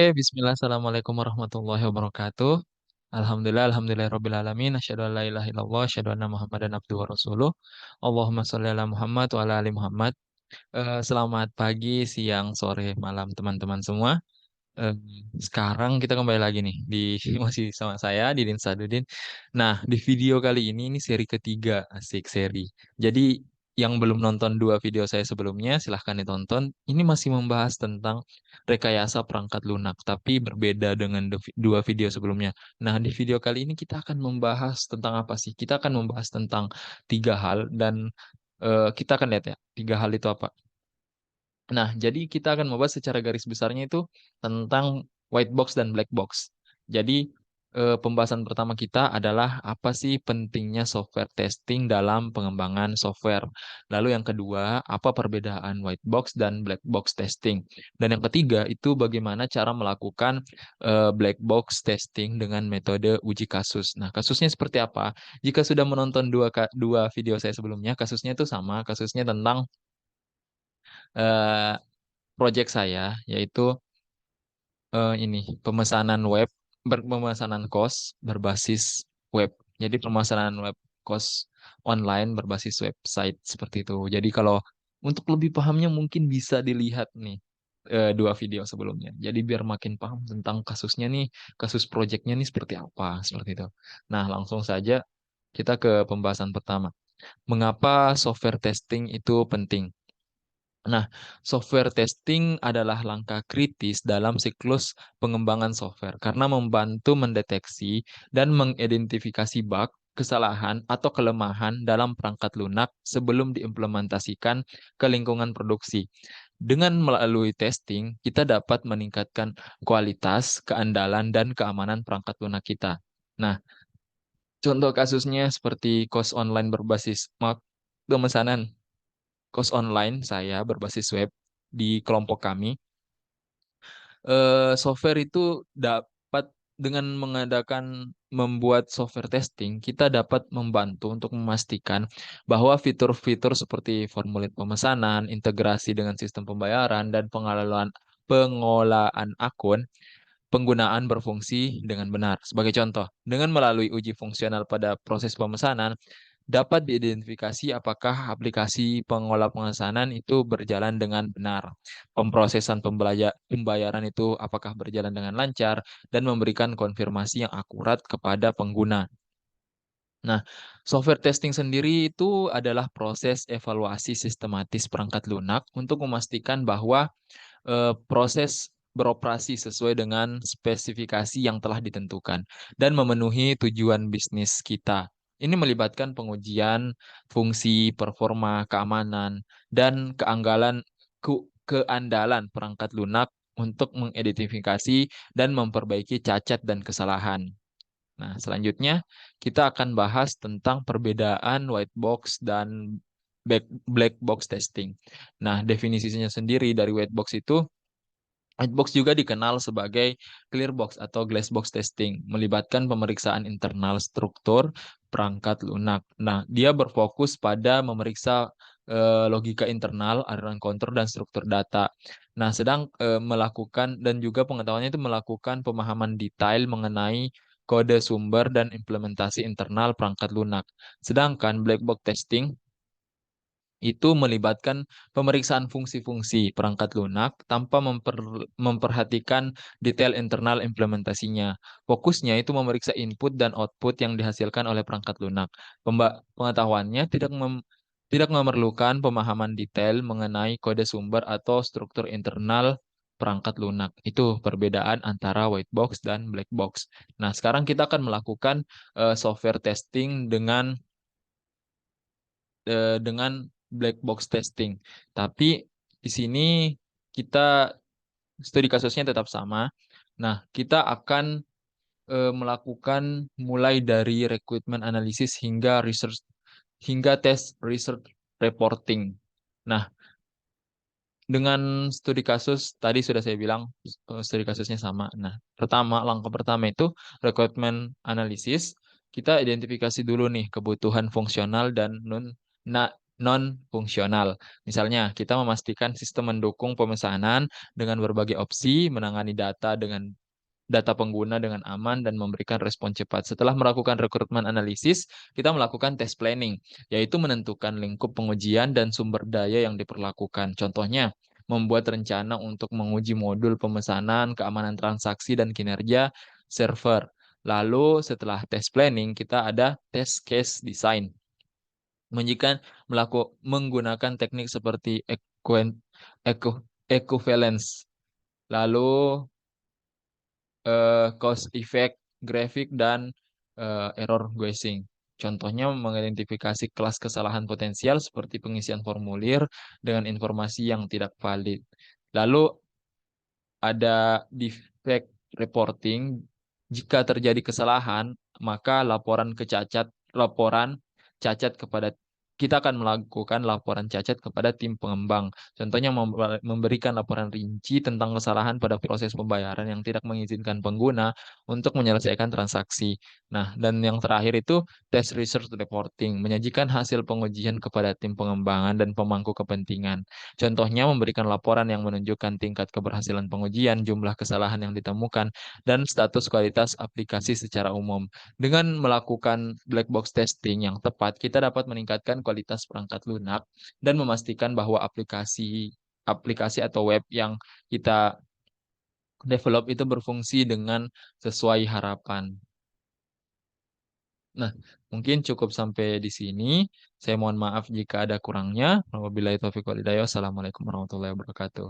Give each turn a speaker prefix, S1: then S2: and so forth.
S1: Bismillah, Assalamualaikum warahmatullahi wabarakatuh. Alhamdulillah, alamin. Asyhadu an la ilaha illallah, asyhadu anna Muhammadan abduhu wa rasuluh. Allahumma sholli ala Muhammad wa ala ali Muhammad. Selamat pagi, siang, sore, malam teman-teman semua. Eh, Sekarang kita kembali lagi nih di masih sama saya Didin Sadudin. Nah, di video kali ini seri ketiga, asik seri. Jadi yang belum nonton dua video saya sebelumnya silahkan ditonton. Ini masih membahas tentang rekayasa perangkat lunak, tapi berbeda dengan dua video sebelumnya. Nah, di video kali ini kita akan membahas tentang apa sih? Kita akan membahas tentang tiga hal dan kita akan lihat ya, tiga hal itu apa. Nah, jadi kita akan membahas secara garis besarnya itu tentang white box dan black box. Jadi, pembahasan pertama kita adalah apa sih pentingnya software testing dalam pengembangan software. Lalu yang kedua, apa perbedaan white box dan black box testing. Dan yang ketiga, itu bagaimana cara melakukan black box testing dengan metode uji kasus. Nah, kasusnya seperti apa? Jika sudah menonton dua video saya sebelumnya, kasusnya itu sama, kasusnya tentang eh, project saya yaitu ini pemesanan web pemesanan kos berbasis web. Jadi pemesanan web kos online berbasis website seperti itu. Jadi kalau untuk lebih pahamnya mungkin bisa dilihat nih dua video sebelumnya. Jadi biar makin paham tentang kasusnya nih, kasus projectnya nih seperti apa, seperti itu. Nah, langsung saja kita ke pembahasan pertama. Mengapa software testing itu penting? Nah, software testing adalah langkah kritis dalam siklus pengembangan software karena membantu mendeteksi dan mengidentifikasi bug, kesalahan, atau kelemahan dalam perangkat lunak sebelum diimplementasikan ke lingkungan produksi. Dengan melalui testing, kita dapat meningkatkan kualitas, keandalan, dan keamanan perangkat lunak kita. Nah, contoh kasusnya seperti kos online berbasis pemesanan kos online saya berbasis web di kelompok kami, software itu dapat dengan mengadakan membuat software testing, kita dapat membantu untuk memastikan bahwa fitur-fitur seperti formulir pemesanan, integrasi dengan sistem pembayaran, dan pengolahan akun penggunaan berfungsi dengan benar. Sebagai contoh, dengan melalui uji fungsional pada proses pemesanan, dapat diidentifikasi apakah aplikasi pengolah pemesanan itu berjalan dengan benar. Pemrosesan pembayaran itu apakah berjalan dengan lancar dan memberikan konfirmasi yang akurat kepada pengguna. Nah, software testing sendiri itu adalah proses evaluasi sistematis perangkat lunak untuk memastikan bahwa proses beroperasi sesuai dengan spesifikasi yang telah ditentukan dan memenuhi tujuan bisnis kita. Ini melibatkan pengujian fungsi, performa, keamanan, dan keandalan perangkat lunak untuk mengidentifikasi dan memperbaiki cacat dan kesalahan. Nah, selanjutnya kita akan bahas tentang perbedaan white box dan black box testing. Nah, definisinya sendiri dari white box itu, white box juga dikenal sebagai clear box atau glass box testing, melibatkan pemeriksaan internal struktur perangkat lunak. Nah, dia berfokus pada memeriksa logika internal, aliran kontrol, dan struktur data. Nah, sedang melakukan dan juga pengetahuannya itu melakukan pemahaman detail mengenai kode sumber dan implementasi internal perangkat lunak. Sedangkan black box testing itu melibatkan pemeriksaan fungsi-fungsi perangkat lunak tanpa memperhatikan detail internal implementasinya. Fokusnya itu memeriksa input dan output yang dihasilkan oleh perangkat lunak. Pengetahuannya tidak memerlukan pemahaman detail mengenai kode sumber atau struktur internal perangkat lunak. Itu perbedaan antara white box dan black box. Nah, sekarang kita akan melakukan software testing dengan black box testing. Tapi di sini kita studi kasusnya tetap sama. Nah, kita akan melakukan mulai dari requirement analysis hingga test research reporting. Nah, dengan studi kasus tadi sudah saya bilang studi kasusnya sama. Nah, langkah pertama itu requirement analysis. Kita identifikasi dulu nih kebutuhan fungsional dan non-fungsional. Misalnya, kita memastikan sistem mendukung pemesanan dengan berbagai opsi, menangani data pengguna dengan aman dan memberikan respon cepat. Setelah melakukan rekrutmen analisis, kita melakukan test planning, yaitu menentukan lingkup pengujian dan sumber daya yang diperlakukan. Contohnya, membuat rencana untuk menguji modul pemesanan, keamanan transaksi, dan kinerja server. Lalu setelah test planning, kita ada test case design. Menjikan menggunakan teknik seperti equivalence, lalu cause effect, grafik, dan error guessing. Contohnya mengidentifikasi kelas kesalahan potensial seperti pengisian formulir dengan informasi yang tidak valid. Lalu ada defect reporting. Jika terjadi kesalahan, maka laporan cacat kepada kita akan melakukan laporan cacat kepada tim pengembang. Contohnya memberikan laporan rinci tentang kesalahan pada proses pembayaran yang tidak mengizinkan pengguna untuk menyelesaikan transaksi. Nah, dan yang terakhir itu test research reporting, menyajikan hasil pengujian kepada tim pengembangan dan pemangku kepentingan. Contohnya memberikan laporan yang menunjukkan tingkat keberhasilan pengujian, jumlah kesalahan yang ditemukan, dan status kualitas aplikasi secara umum. Dengan melakukan black box testing yang tepat, kita dapat meningkatkan kualitas perangkat lunak dan memastikan bahwa aplikasi atau web yang kita develop itu berfungsi dengan sesuai harapan. Nah, mungkin cukup sampai di sini. Saya mohon maaf jika ada kurangnya. Wabillahi taufiq wal hidayah. Wassalamualaikum warahmatullahi wabarakatuh.